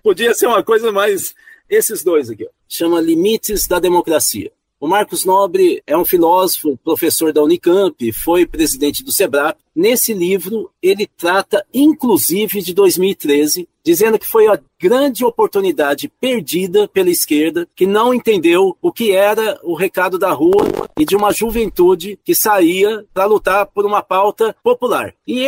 Podia ser uma coisa mais... Esses 2 aqui, ó. Chama Limites da Democracia. O Marcos Nobre é um filósofo, professor da Unicamp, foi presidente do SEBRAP. Nesse livro, ele trata inclusive de 2013, dizendo que foi a grande oportunidade perdida pela esquerda, que não entendeu o que era o recado da rua e de uma juventude que saía para lutar por uma pauta popular. E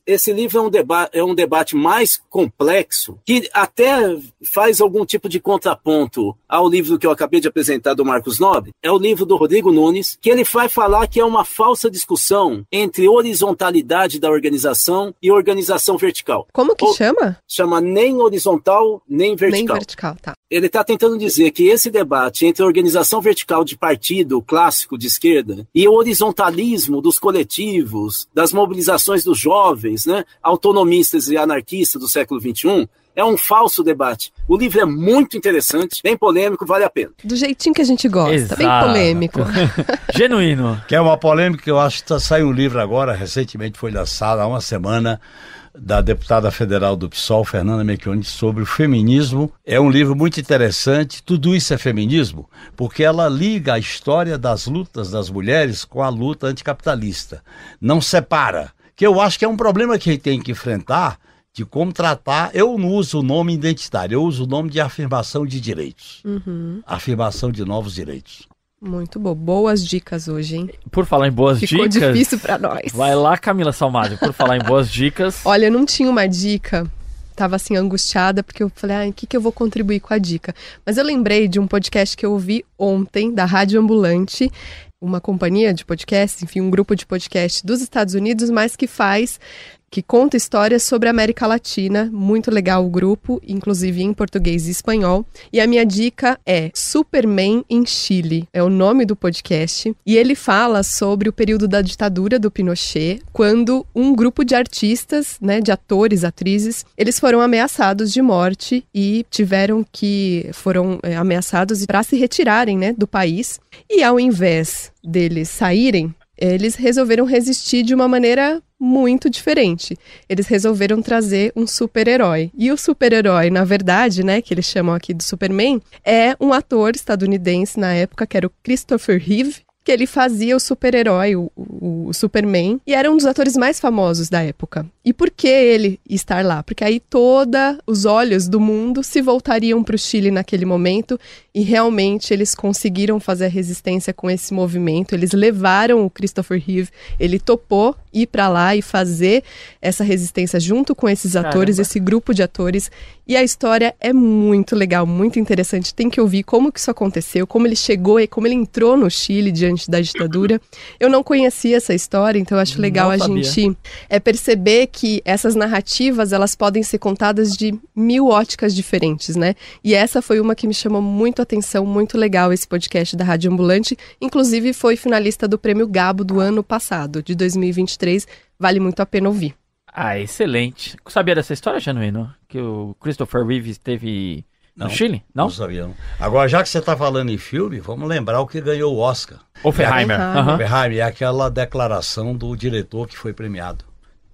esse livro é um debate mais complexo, que até faz algum tipo de contraponto ao livro que eu acabei de apresentar do Marcos Nobre. É o livro do Rodrigo Nunes, que ele vai falar que é uma falsa discussão entre horizontalidade da organização e organização vertical. Como que chama? Chama nem horizontal, nem vertical. Nem vertical, tá. Ele está tentando dizer que esse debate entre a organização vertical de partido clássico de esquerda e o horizontalismo dos coletivos, das mobilizações dos jovens, né, autonomistas e anarquistas do século XXI, é um falso debate. O livro é muito interessante, bem polêmico, vale a pena. Do jeitinho que a gente gosta, Exato. bem polêmico. Genuíno. Que é uma polêmica que eu acho que saiu um livro agora, recentemente foi lançado há uma semana, da deputada federal do PSOL, Fernanda Mecchioni, sobre o feminismo. É um livro muito interessante. Tudo isso é feminismo, porque ela liga a história das lutas das mulheres com a luta anticapitalista. Não separa, que eu acho que é um problema que a gente tem que enfrentar, de como tratar. Eu não uso o nome identitário, eu uso o nome de afirmação de direitos. Afirmação de novos direitos. Muito bom. Boas dicas hoje, hein? Por falar em boas Ficou dicas... difícil pra nós. Vai lá, Camila Salmásio, por falar em boas dicas... Olha, eu não tinha uma dica, tava assim angustiada, porque eu falei, o que eu vou contribuir com a dica? Mas eu lembrei de um podcast que eu ouvi ontem, da Rádio Ambulante, uma companhia de podcast, enfim, um grupo de podcast dos Estados Unidos, mas que conta histórias sobre a América Latina. Muito legal o grupo, inclusive em português e espanhol. E a minha dica é Superman em Chile, é o nome do podcast. E ele fala sobre o período da ditadura do Pinochet, quando um grupo de artistas, né, de atores, atrizes, eles foram ameaçados de morte e foram ameaçados para se retirarem, né, do país. E ao invés deles saírem, eles resolveram resistir de uma maneira muito diferente. Eles resolveram trazer um super-herói. E o super-herói, na verdade, né, que eles chamam aqui de Superman, é um ator estadunidense na época, que era o Christopher Reeve, que ele fazia o super-herói, o Superman, e era um dos atores mais famosos da época. E por que ele estar lá? Porque aí os olhos do mundo se voltariam para o Chile naquele momento, e realmente eles conseguiram fazer a resistência com esse movimento. Eles levaram o Christopher Reeve, ele topou ir para lá e fazer essa resistência junto com esses atores, Caramba. esse grupo de atores. E a história é muito legal, muito interessante. Tem que ouvir como que isso aconteceu, como ele chegou e como ele entrou no Chile diante da ditadura. Eu não conhecia essa história, então eu acho legal a gente perceber que essas narrativas, elas podem ser contadas de 1000 óticas diferentes, né? E essa foi uma que me chamou muito a atenção, muito legal esse podcast da Rádio Ambulante. Inclusive foi finalista do Prêmio Gabo do ano passado, de 2023. Vale muito a pena ouvir. Ah, excelente. Sabia dessa história, Genuíno? Que o Christopher Reeve esteve no Chile? Não sabia, não. Agora, já que você está falando em filme, vamos lembrar o que ganhou o Oscar. Oppenheimer. Oppenheimer é aquela declaração do diretor que foi premiado.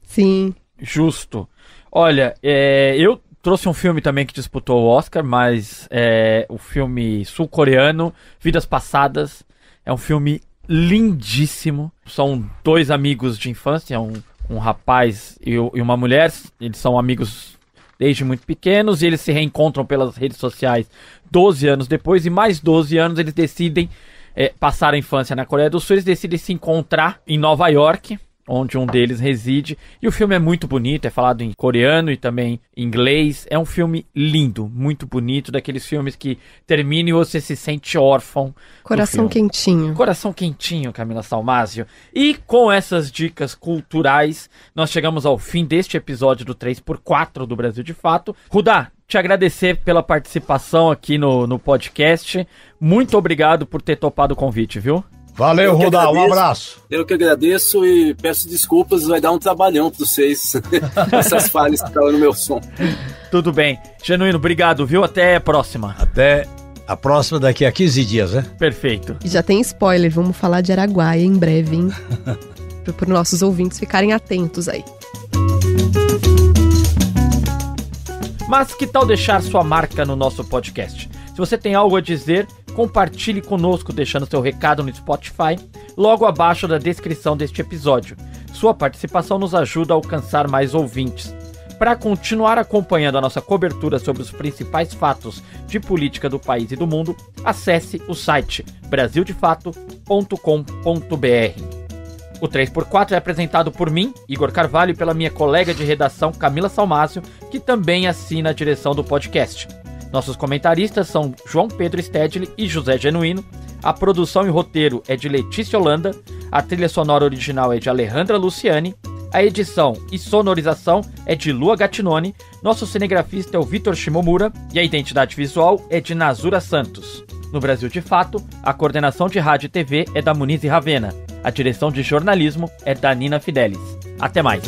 Sim. Justo. Olha, eu trouxe um filme também que disputou o Oscar, mas o filme sul-coreano, Vidas Passadas, é um filme lindíssimo. São 2 amigos de infância, um rapaz e uma mulher. Eles são amigos desde muito pequenos e eles se reencontram pelas redes sociais 12 anos depois, e mais 12 anos eles decidem passar a infância na Coreia do Sul. Eles decidem se encontrar em Nova York, onde um deles reside, e o filme é muito bonito, é falado em coreano e também em inglês. É um filme lindo, muito bonito, daqueles filmes que termina e você se sente órfão. Coração quentinho. Coração quentinho, Camila Salmásio. E com essas dicas culturais, nós chegamos ao fim deste episódio do 3x4 do Brasil de Fato. Rudá, te agradecer pela participação aqui no podcast. Muito obrigado por ter topado o convite, viu? Valeu, Rudá, um abraço. Eu que agradeço e peço desculpas, vai dar um trabalhão para vocês, essas falhas que estavam no meu som. Tudo bem. Genuíno, obrigado, viu? Até a próxima. Até a próxima daqui a 15 dias, né? Perfeito. E já tem spoiler, vamos falar de Araguaia em breve, hein? Para os nossos ouvintes ficarem atentos aí. Mas que tal deixar sua marca no nosso podcast? Se você tem algo a dizer, compartilhe conosco deixando seu recado no Spotify, logo abaixo da descrição deste episódio. Sua participação nos ajuda a alcançar mais ouvintes. Para continuar acompanhando a nossa cobertura sobre os principais fatos de política do país e do mundo, acesse o site brasildefato.com.br. O 3x4 é apresentado por mim, Igor Carvalho, e pela minha colega de redação Camila Salmásio, que também assina a direção do podcast. Nossos comentaristas são João Pedro Stedley e José Genuíno. A produção e roteiro é de Letícia Holanda, a trilha sonora original é de Alejandra Luciani, a edição e sonorização é de Lua Gattinoni, nosso cinegrafista é o Vitor Shimomura e a identidade visual é de Nazura Santos. No Brasil de Fato, a coordenação de rádio e TV é da Muniz e Ravena, a direção de jornalismo é da Nina Fidelis. Até mais!